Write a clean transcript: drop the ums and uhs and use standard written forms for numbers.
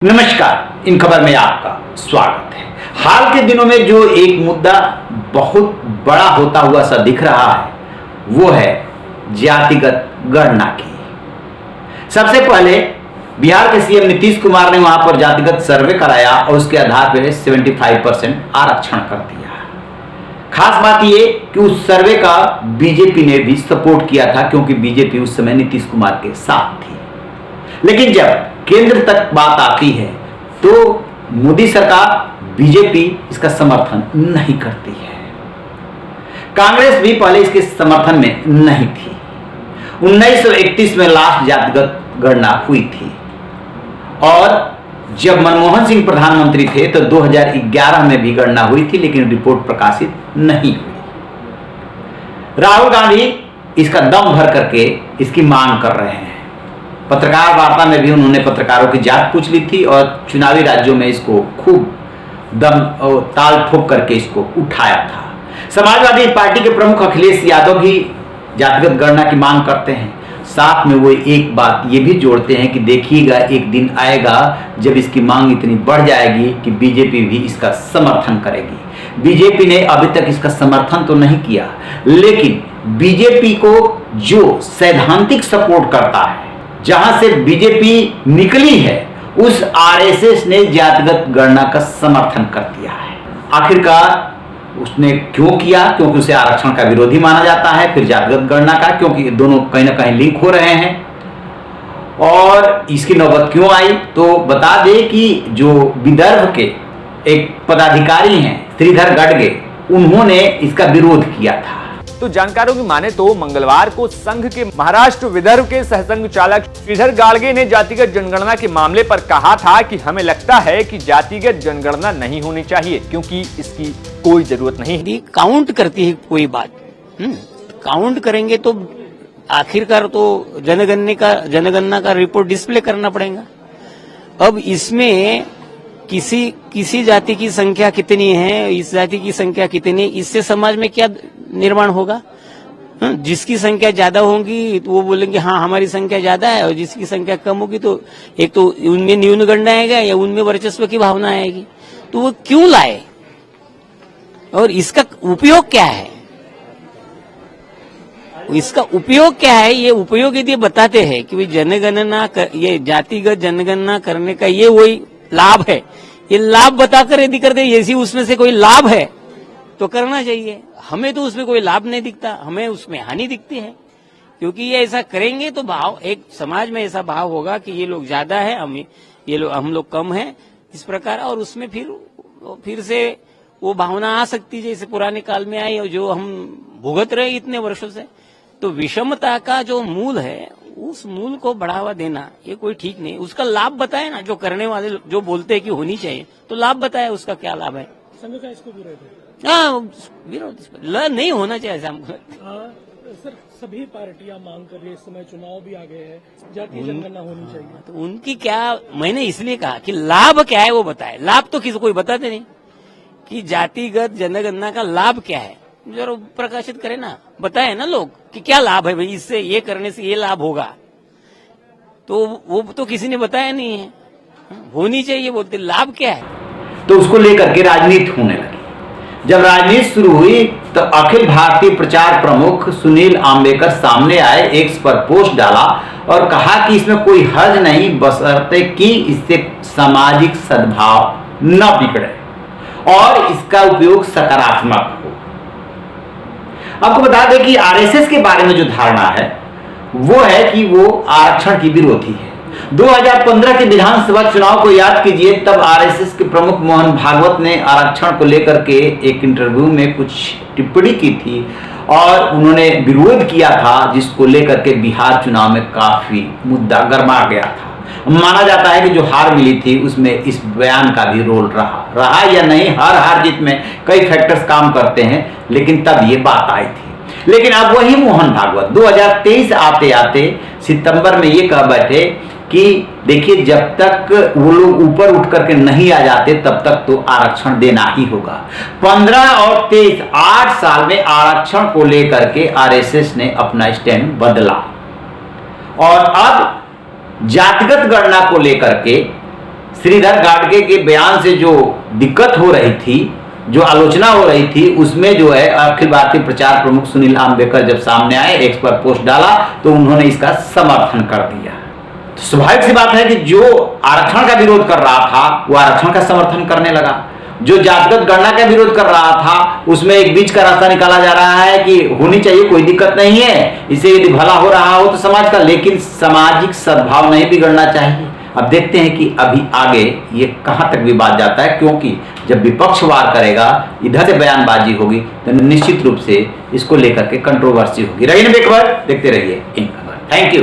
नमस्कार, इन खबर में आपका स्वागत है। हाल के दिनों में जो एक मुद्दा बहुत बड़ा होता हुआ सा दिख रहा है वो है जातिगत गणना की। सबसे पहले बिहार के सीएम नीतीश कुमार ने वहां पर जातिगत सर्वे कराया और उसके आधार पर 75% आरक्षण कर दिया। खास बात ये कि उस सर्वे का बीजेपी ने भी सपोर्ट किया था क्योंकि बीजेपी उस समय नीतीश कुमार के साथ थी। लेकिन जब केंद्र तक बात आती है तो मोदी सरकार बीजेपी इसका समर्थन नहीं करती है। कांग्रेस भी पहले इसके समर्थन में नहीं थी। 1931 में लास्ट जातिगत गणना हुई थी और जब मनमोहन सिंह प्रधानमंत्री थे तो 2011 में भी गणना हुई थी, लेकिन रिपोर्ट प्रकाशित नहीं हुई। राहुल गांधी इसका दम भर करके इसकी मांग कर रहे हैं। पत्रकार वार्ता में भी उन्होंने पत्रकारों की जात पूछ ली थी और चुनावी राज्यों में इसको खूब दम और ताल ठोक करके इसको उठाया था। समाजवादी पार्टी के प्रमुख अखिलेश यादव भी जातिगत गणना की मांग करते हैं। साथ में वो एक बात ये भी जोड़ते हैं कि देखिएगा एक दिन आएगा जब इसकी मांग इतनी बढ़ जाएगी कि बीजेपी भी इसका समर्थन करेगी। बीजेपी ने अभी तक इसका समर्थन तो नहीं किया, लेकिन बीजेपी को जो सैद्धांतिक सपोर्ट करता है, जहां से बीजेपी निकली है, उस आरएसएस ने जातिगत गणना का समर्थन कर दिया है। आखिरकार उसने क्यों किया? क्योंकि उसे आरक्षण का विरोधी माना जाता है, फिर जातिगत गणना का, क्योंकि दोनों कहीं ना कहीं लिंक हो रहे हैं। और इसकी नौबत क्यों आई तो बता दें कि जो विदर्भ के एक पदाधिकारी हैं श्रीधर गडगे, उन्होंने इसका विरोध किया था। तो जानकारों की माने तो मंगलवार को संघ के महाराष्ट्र विदर्भ के सहसंघ चालक श्रीधर गाडगे ने जातिगत जनगणना के मामले पर कहा था कि हमें लगता है कि जातिगत जनगणना नहीं होनी चाहिए क्योंकि इसकी कोई जरूरत नहीं है। काउंट करती है कोई बात, काउंट करेंगे तो आखिरकार तो जनगणना का रिपोर्ट डिस्प्ले करना पड़ेगा। अब इसमें किसी जाति की संख्या कितनी है, इस जाति की संख्या कितनी है, इससे समाज में क्या निर्माण होगा? जिसकी संख्या ज्यादा होगी तो वो बोलेंगे हाँ हमारी संख्या ज्यादा है, और जिसकी संख्या कम होगी तो एक तो उनमें न्यूनगंड आएगा या उनमें वर्चस्व की भावना आएगी। तो वो क्यों लाए और इसका उपयोग क्या है? इसका उपयोग क्या है? ये उपयोग यदि बताते हैं कि जनगणना ये जातिगत जनगणना करने का ये वही लाभ है, ये लाभ बताकर यदि करते यदि उसमें से कोई लाभ है तो करना चाहिए। हमें तो उसमें कोई लाभ नहीं दिखता, हमें उसमें हानि दिखती है। क्योंकि ये ऐसा करेंगे तो भाव एक समाज में ऐसा भाव होगा कि ये लोग ज्यादा है, हम लोग कम है, इस प्रकार। और उसमें फिर से वो भावना आ सकती है जैसे पुराने काल में आई और जो हम भुगत रहे इतने वर्षों से। तो विषमता का जो मूल है उस मूल को बढ़ावा देना ये कोई ठीक नहीं। उसका लाभ बताए ना, जो करने वाले जो बोलते हैं कि होनी चाहिए तो लाभ बताए उसका क्या लाभ है। संघ का इसको विरोध है। विरोध नहीं होना चाहिए ऐसा हमको लगता है। सर सभी पार्टियां मांग कर रही है, इस समय चुनाव भी आ गए हैं, जातीय जनगणना होनी चाहिए। तो उनकी क्या, मैंने इसलिए कहा कि लाभ क्या है वो बताए। लाभ तो किसी कोई बताते नहीं कि जातिगत जनगणना का लाभ क्या है, जरा प्रकाशित करे ना, बताए ना लोग कि क्या लाभ है भाई, इससे ये करने से ये लाभ होगा। तो वो तो किसी ने बताया नहीं है। होनी चाहिए बोलते, लाभ क्या है? तो उसको लेकर के राजनीति होने लगी। जब राजनीति शुरू हुई तो अखिल भारतीय प्रचार प्रमुख सुनील आम्बेकर सामने आए, एक्स पर पोस्ट डाला और कहा कि इसमें कोई हर्ज नहीं, बशर्ते कि इससे सामाजिक सद्भाव न बिगड़े और इसका उपयोग सकारात्मक हो। आपको बता दें कि आरएसएस के बारे में जो धारणा है वो है कि वो आरक्षण की विरोधी है। 2015 के विधानसभा चुनाव को याद कीजिए, तब आरएसएस के प्रमुख मोहन भागवत ने आरक्षण को लेकर के एक इंटरव्यू में कुछ टिप्पणी की थी और उन्होंने विरोध किया था, जिसको लेकर के बिहार चुनाव में काफी मुद्दा गर्मा गया था। माना जाता है कि जो हार मिली थी उसमें इस बयान का भी रोल रहा या नहीं। हर हार जीत में कई फैक्टर्स काम करते हैं, लेकिन तब ये बात आई थी। लेकिन अब वही मोहन भागवत 2023 आते आते सितंबर में ये कह बैठे कि देखिए जब तक वो लोग ऊपर उठ करके नहीं आ जाते तब तक तो आरक्षण देना ही होगा। 15 और 23 8 साल में आरक्षण को लेकर के आरएसएस ने अपना स्टैंड बदला और अब जातिगत गणना को लेकर के श्रीधर गाडगे के बयान से जो दिक्कत हो रही थी, जो आलोचना हो रही थी, उसमें जो है अखिल भारतीय प्रचार प्रमुख सुनील आम्बेकर जब सामने आए, एक्स पर पोस्ट डाला तो उन्होंने इसका समर्थन कर दिया। तो स्वाभाविक सी बात है कि जो आरक्षण का विरोध कर रहा था वो आरक्षण का समर्थन करने लगा, जो जातिगत गणना का विरोध कर रहा था उसमें एक बीच का रास्ता निकाला जा रहा है कि होनी चाहिए, कोई दिक्कत नहीं है, इसे यदि भला हो रहा हो तो समाज का, लेकिन सामाजिक सद्भाव नहीं बिगड़ना चाहिए। अब देखते हैं कि अभी आगे ये कहां तक विवाद जाता है, क्योंकि जब विपक्ष वार करेगा, इधर से बयानबाजी होगी तो निश्चित रूप से इसको लेकर के कंट्रोवर्सी होगी। रहीन बेखबर, देखते रहिए इन खबर। Thank you.